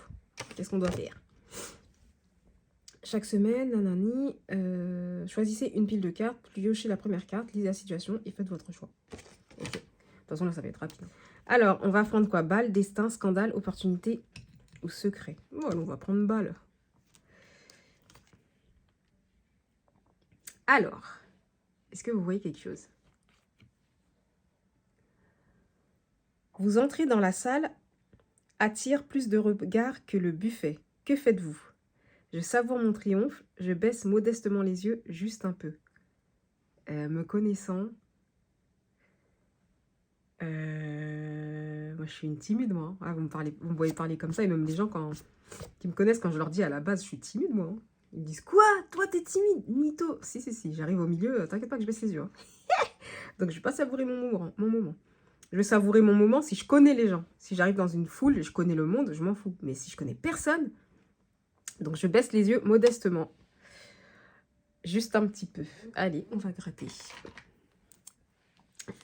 Qu'est-ce qu'on doit faire? Chaque semaine, nanani, choisissez une pile de cartes, piochez la première carte, lisez la situation et faites votre choix. Ok. De toute façon, là, ça va être rapide. Alors, on va prendre quoi? Balle, destin, scandale, opportunité ou secret? Bon, on va prendre balle. Alors, est-ce que vous voyez quelque chose? Vous entrez dans la salle, attire plus de regards que le buffet. Que faites-vous? Je savoure mon triomphe, je baisse modestement les yeux, juste un peu. Me connaissant, moi je suis une timide, moi. Ah, vous me voyez parler comme ça, et même les gens qui me connaissent, quand je leur dis à la base, je suis timide, moi. Ils me disent, quoi? Toi, t'es timide? Mytho. Si, j'arrive au milieu, t'inquiète pas que je baisse les yeux. Hein. Donc, je vais pas savourer mon moment. Je vais savourer mon moment si je connais les gens. Si j'arrive dans une foule et je connais le monde, je m'en fous. Mais si je connais personne, donc je baisse les yeux modestement. Juste un petit peu. Allez, on va gratter.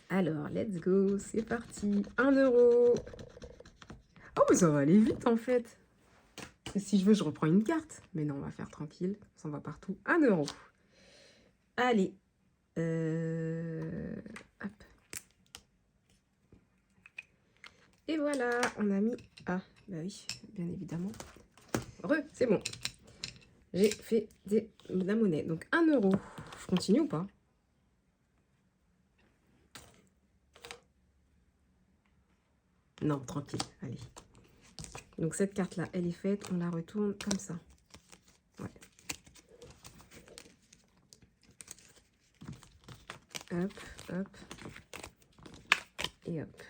Alors, let's go, c'est parti. 1 euro. Oh, mais ça va aller vite en fait. Si je veux, je reprends une carte. Mais non, on va faire tranquille. Ça va partout. 1 euro. Allez. Hop. Et voilà, on a mis... Ah, bah oui, bien évidemment. C'est bon. J'ai fait de la monnaie. Donc 1 euro. Je continue ou pas? Non, tranquille, allez. Donc cette carte-là, elle est faite. On la retourne comme ça. Ouais. Hop, hop. Et hop.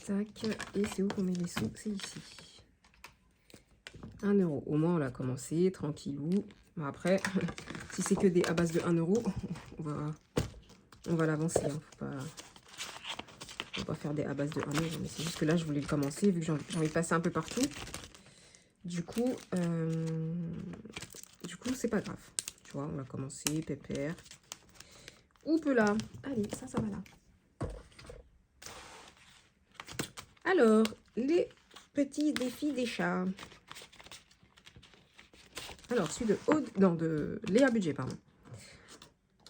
Tac. Et c'est où qu'on met les sous? C'est ici. 1 euro. Au moins, on l'a commencé, tranquillou. Bon, après, si c'est que des à base de 1 euro, on va l'avancer. Hein. Faut pas faire des à base de 1 euro. Mais c'est juste que là, je voulais le commencer, vu que j'ai envie de passer un peu partout. Du coup, c'est pas grave. Tu vois, on va commencer, pépère. Oupe là. Allez, ça va là. Alors, les petits défis des chats. Alors, celui de Aude, non, de Léa Budget, pardon.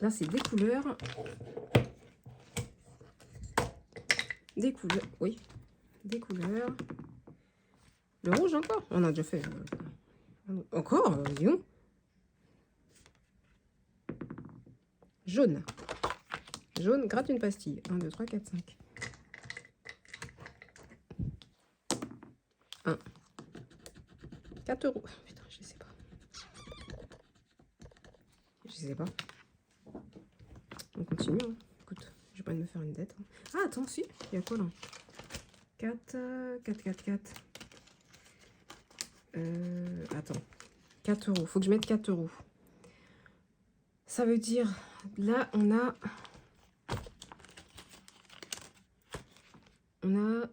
Là, c'est des couleurs. Des couleurs, oui. Des couleurs. Le rouge encore? On a déjà fait. Encore, disons. Jaune. Jaune, gratte une pastille. 1, 2, 3, 4, 5. 1. 4 euros. Putain, je sais pas. Je sais pas. On continue. Hein. Écoute, je vais pas me faire une dette. Hein. Ah, attends, si. Il y a quoi là? 4, 4, 4, 4. Attends. 4 euros. Faut que je mette 4 euros. Ça veut dire, là, on a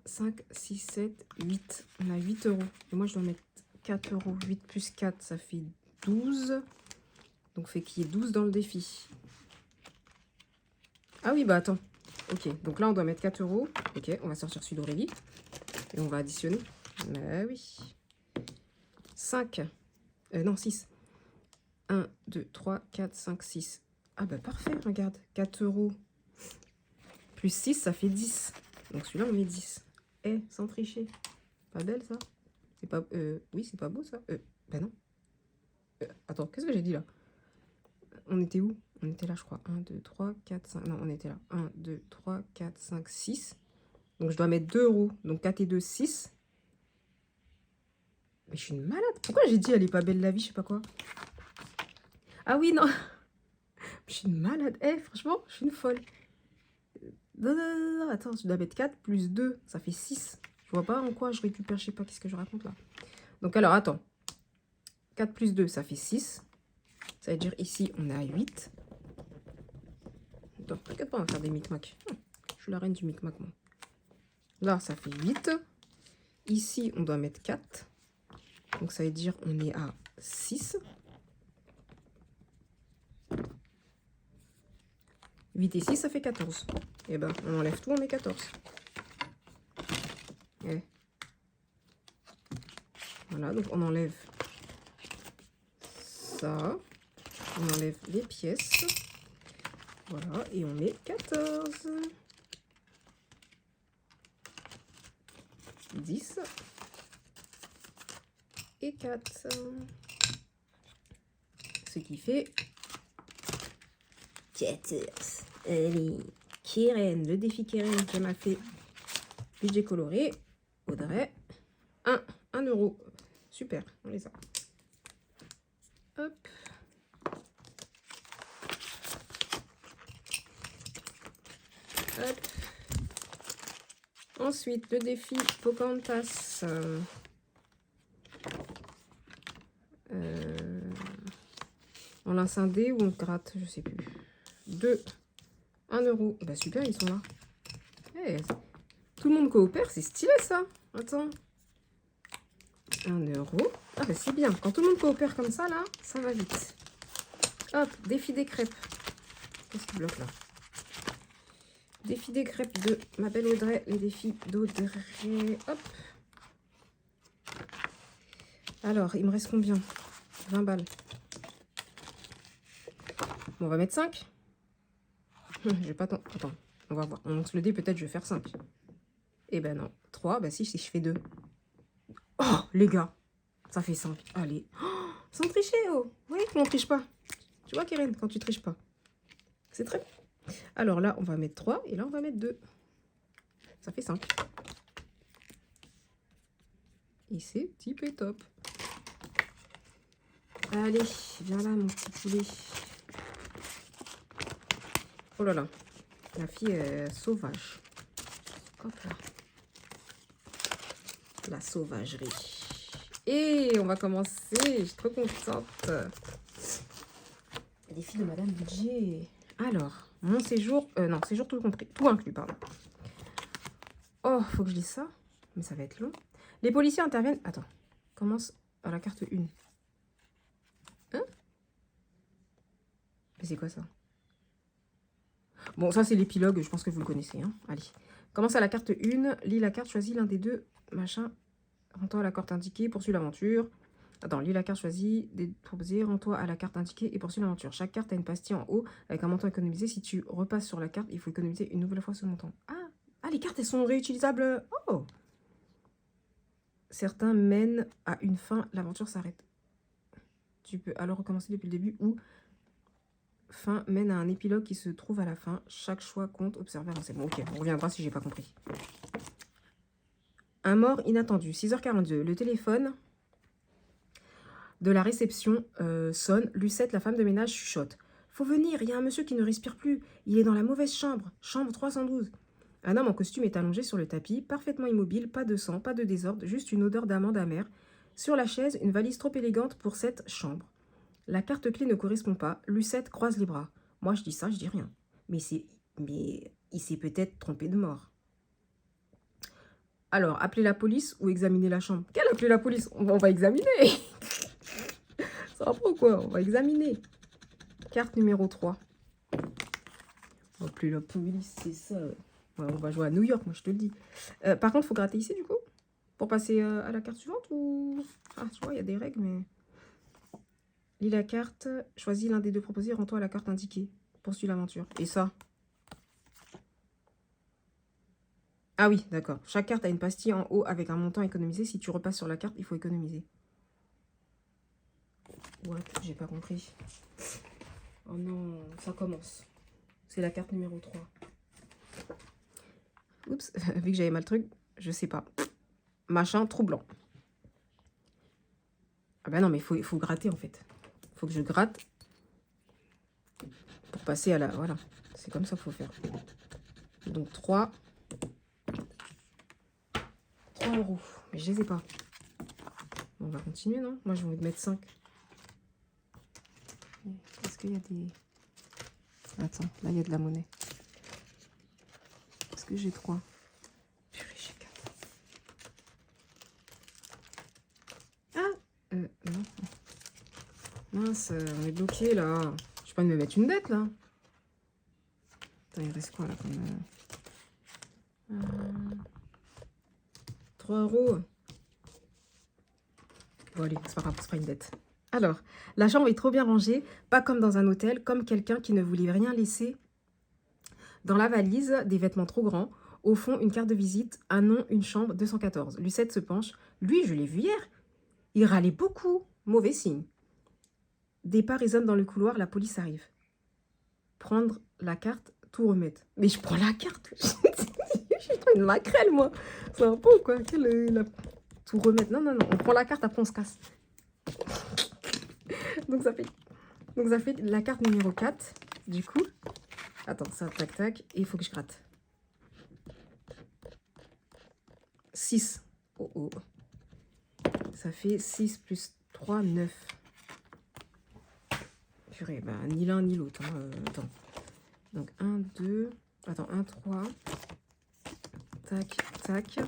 5, 6, 7, 8. On a 8 euros. Et moi, je dois mettre 4 euros. 8 plus 4, ça fait 12. Donc, fait qu'il y ait 12 dans le défi. Ah oui, bah attends. Ok, donc là, on doit mettre 4 euros. Ok, on va sortir celui d'Aurélie. Et on va additionner. Bah oui. 5. Non, 6. 1, 2, 3, 4, 5, 6. Ah bah parfait, regarde. 4 euros plus 6, ça fait 10. Donc celui-là, on met 10. Eh, sans tricher. Pas belle, ça? C'est pas... oui, c'est pas beau, ça? Ben non. Attends, qu'est-ce que j'ai dit, là? On était où? On était là, je crois. 1, 2, 3, 4, 5... Non, on était là. 1, 2, 3, 4, 5, 6. Donc je dois mettre 2 euros. Donc 4 et 2, 6. Mais je suis une malade. Pourquoi j'ai dit elle est pas belle la vie, je sais pas quoi? Ah oui, non. Je suis une malade. Eh, franchement, je suis une folle. Non, attends, je dois mettre 4 plus 2, ça fait 6. Je vois pas en quoi je récupère, je sais pas qu'est-ce que je raconte là. Donc alors, attends. 4 plus 2, ça fait 6. Ça veut dire ici, on est à 8. Attends, t'inquiète pas, on va faire des micmacs. Je suis la reine du micmac, moi. Là, ça fait 8. Ici, on doit mettre 4. Donc ça veut dire on est à 6. 8 et 6, ça fait 14. Et ben, on enlève tout, on met 14. Et voilà, donc on enlève ça. On enlève les pièces. Voilà, et on met 14. 10. Et 4. Ce qui fait 14. Allez, Keren, le défi Keren qui m'a fait budget coloré. Audrey, 1 euro. Super, on les a. Hop. Hop. Ensuite, le défi Pocahontas. On lance un dé ou on gratte, je sais plus. 2. 1 euro. Bah super, ils sont là. Hey, tout le monde coopère, c'est stylé ça. Attends. 1 euro. Ah bah c'est bien. Quand tout le monde coopère comme ça, là, ça va vite. Hop, défi des crêpes. Qu'est-ce qui bloque là? Défi des crêpes de ma belle Audrey. Les défis d'Audrey. Hop. Alors, il me reste combien? 20 balles. Bon, on va mettre 5. J'ai pas tant... Attends, on va voir. On lance le dé, peut-être je vais faire 5. Eh ben non. 3, bah si je fais 2. Oh, les gars, ça fait 5. Allez. Oh, sans tricher, oh. Oui, on triche pas. Tu vois, Keren, quand tu triches pas. C'est très bien. Alors là, on va mettre 3 et là, on va mettre 2. Ça fait 5. Et c'est tip et top. Allez, viens là, mon petit poulet. Oh là là. La fille est sauvage. Hop là. La sauvagerie. Et on va commencer. Je suis trop contente. Les filles de Madame Budget. Alors, mon séjour... non, séjour tout compris. Tout inclus, pardon. Oh, faut que je lise ça. Mais ça va être long. Les policiers interviennent... Attends. Commence à la carte 1. Hein? Mais c'est quoi ça? Bon, ça c'est l'épilogue. Je pense que vous le connaissez. Hein. Allez. Commence à la carte 1. Lis la carte. Choisis l'un des deux. Machin. Rends-toi à la carte indiquée. Poursuis l'aventure. Attends, lis la carte choisie, des proposés, rends-toi à la carte indiquée et poursuis l'aventure. Chaque carte a une pastille en haut avec un montant économisé. Si tu repasses sur la carte, il faut économiser une nouvelle fois ce montant. Ah, les cartes, elles sont réutilisables. Oh! Certains mènent à une fin, l'aventure s'arrête. Tu peux alors recommencer depuis le début ou fin mène à un épilogue qui se trouve à la fin. Chaque choix compte, observer, avancer. Bon, ok, on reviendra si j'ai pas compris. Un mort inattendu, 6h42. Le téléphone de la réception sonne. Lucette, la femme de ménage, chuchote. Faut venir, il y a un monsieur qui ne respire plus. Il est dans la mauvaise chambre, chambre 312. Un homme en costume est allongé sur le tapis, parfaitement immobile, pas de sang, pas de désordre, juste une odeur d'amande amère. Sur la chaise, une valise trop élégante pour cette chambre. La carte clé ne correspond pas. Lucette croise les bras. Moi, je dis ça, je dis rien. Mais il s'est peut-être trompé de mort. Alors, appeler la police ou examiner la chambre? Quelle appeler la police? On va examiner. Ça va pas ou quoi? On va examiner. Carte numéro 3. Appeler la police, c'est ça. Ouais, on va jouer à New York, moi je te le dis. Par contre, il faut gratter ici du coup? Pour passer à la carte suivante ou... Ah, tu vois, il y a des règles, mais... Lis la carte, choisis l'un des deux proposés, rends-toi à la carte indiquée. Poursuis l'aventure. Et ça? Ah oui, d'accord. Chaque carte a une pastille en haut avec un montant économisé. Si tu repasses sur la carte, il faut économiser. What? J'ai pas compris. Oh non, ça commence. C'est la carte numéro 3. Oups, vu que j'avais mal le truc, je sais pas. Machin troublant. Ah bah non, mais il faut gratter en fait. Il faut que je gratte pour passer à la... Voilà, c'est comme ça qu'il faut faire. Donc 3 euros. Mais je les ai pas. Bon, on va continuer, non? Moi, j'ai envie de mettre 5. Est-ce qu'il y a des... Attends, là, il y a de la monnaie. Est-ce que j'ai 3? Purée, j'ai 4. Ah non. Mince, on est bloqué, là. Je peux pas me mettre une dette, là. Attends, il reste quoi, là, comme... 3 euros. Bon, allez, c'est pas grave, c'est pas une dette. Alors, la chambre est trop bien rangée, pas comme dans un hôtel, comme quelqu'un qui ne voulait rien laisser dans la valise, des vêtements trop grands. Au fond, une carte de visite, un nom, une chambre, 214. Lucette se penche. Lui, je l'ai vu hier. Il râlait beaucoup. Mauvais signe. Départ résonne dans le couloir, la police arrive. Prendre la carte, tout remettre. Mais je prends la carte. Je suis une maquerelle, moi. C'est un peu ou quoi? Tout remettre. Non, non, non. On prend la carte, après on se casse. Donc ça fait la carte numéro 4. Du coup, attends, ça, tac, tac. Et il faut que je gratte. 6. Oh, oh. Ça fait 6 plus 3, 9. Purée, bah, ni l'un ni l'autre. Hein. Attends. Donc 1, 2. Attends, 1, 3. Tac, tac.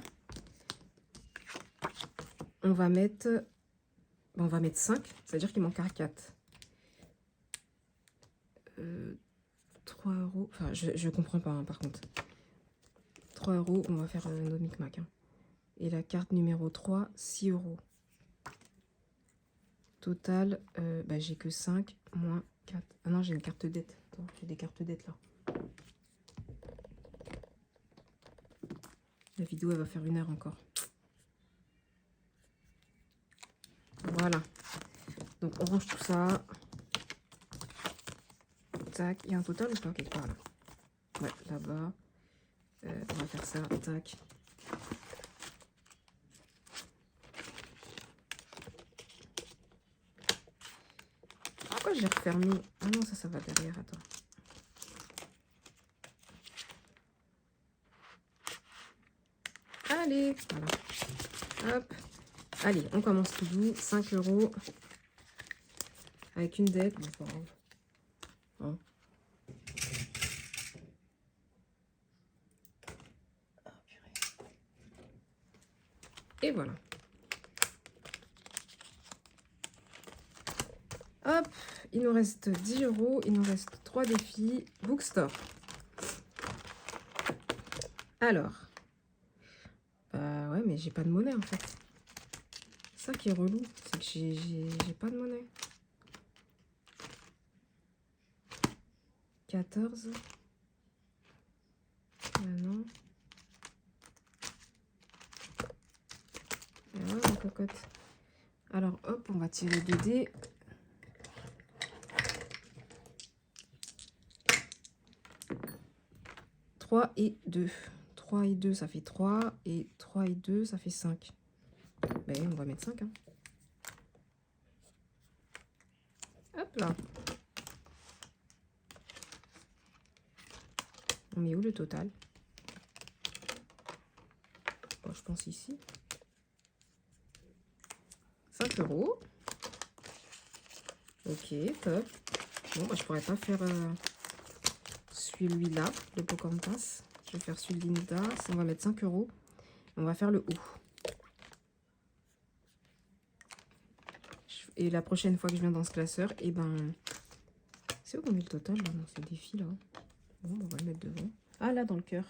On va mettre 5. C'est-à-dire qu'il manquera 4. 3 euros. Enfin, je comprends pas, hein, par contre. 3 euros, on va faire nos micmac. Hein. Et la carte numéro 3, 6 euros. Total, bah, j'ai que 5 moins 4. Ah non, j'ai une carte dette. Attends, j'ai des cartes dettes là. La vidéo, elle va faire 1 heure encore. Voilà. Donc, on range tout ça. Tac. Il y a un total ou pas quelque part là? Ouais, là-bas. On va faire ça. Tac. Pourquoi j'ai refermé? Ah non, ça va derrière. Attends. Allez, voilà. Hop. Allez, on commence tout doux. 5 €. Avec une dette. Bon, pas grave. Hein. Et voilà. Hop, il nous reste 10 €. Il nous reste 3 défis. Bookstore. Alors. Ouais, mais j'ai pas de monnaie en fait. Ça qui est relou, c'est que j'ai pas de monnaie. 14. Non. Ah ouais, ma cocotte. Alors, hop, on va tirer 2 dés. « 3 et 2. 3 et 2, ça fait 3. Et 3 et 2, ça fait 5. Ben, on va mettre 5. Hein. Hop là. On met où le total? Bon, je pense ici. 5 €. Ok, top. Bon, bah, je pourrais pas faire celui-là, le Pocahontas. Je vais faire celui de Linda. On va mettre 5 €. On va faire le haut. Et la prochaine fois que je viens dans ce classeur, et ben... C'est où qu'on met le total là, dans ce défi là? Bon, on va le mettre devant. Ah, là, dans le cœur.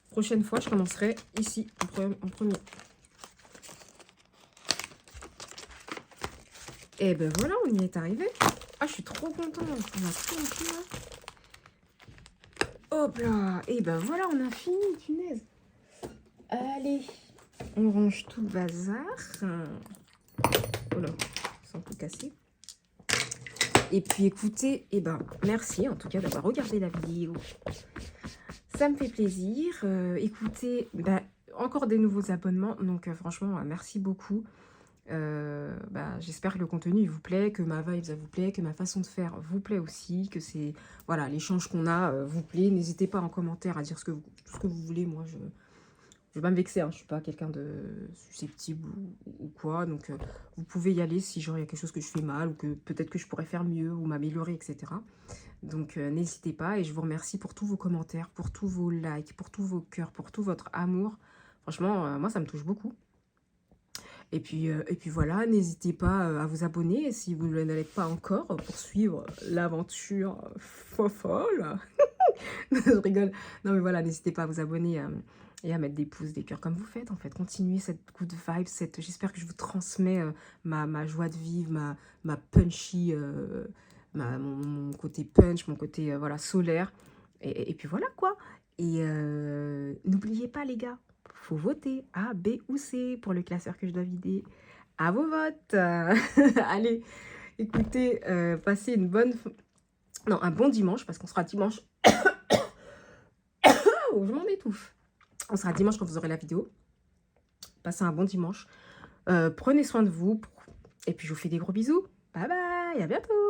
Prochaine fois, je commencerai ici, en premier. Et ben voilà, on y est arrivé. Ah, je suis trop contente. On a tout rempli là. Hop là. Et ben voilà, on a fini, punaise. Allez, on range tout le bazar. Oh là, sans tout casser. Et puis écoutez, et ben merci en tout cas d'avoir regardé la vidéo. Ça me fait plaisir. Écoutez, ben, encore des nouveaux abonnements. Donc franchement, merci beaucoup. J'espère que le contenu il vous plaît, que ma vibe ça vous plaît, que ma façon de faire vous plaît aussi, que c'est voilà l'échange qu'on a vous plaît. N'hésitez pas en commentaire à dire tout ce que vous voulez. Moi je vais pas me vexer, hein, je suis pas quelqu'un de susceptible ou quoi, donc vous pouvez y aller si genre il y a quelque chose que je fais mal ou que peut-être que je pourrais faire mieux ou m'améliorer, etc. Donc n'hésitez pas et je vous remercie pour tous vos commentaires, pour tous vos likes, pour tous vos cœurs, pour tout votre amour. Franchement, moi ça me touche beaucoup. Et puis voilà, n'hésitez pas à vous abonner si vous ne l'êtes pas encore pour suivre l'aventure folle. Je rigole. Non mais voilà, n'hésitez pas à vous abonner et à mettre des pouces, des cœurs comme vous faites en fait. Continuez cette good vibe, j'espère que je vous transmets ma joie de vivre, ma punchy, mon côté punch, mon côté voilà solaire. Et puis voilà quoi. Et n'oubliez pas les gars, faut voter A, B ou C pour le classeur que je dois vider. À vos votes. Allez, écoutez, passez une bonne... Non, un bon dimanche, parce qu'on sera dimanche. Oh, je m'en étouffe. On sera dimanche quand vous aurez la vidéo. Passez un bon dimanche. Prenez soin de vous. Et puis, je vous fais des gros bisous. Bye bye, à bientôt.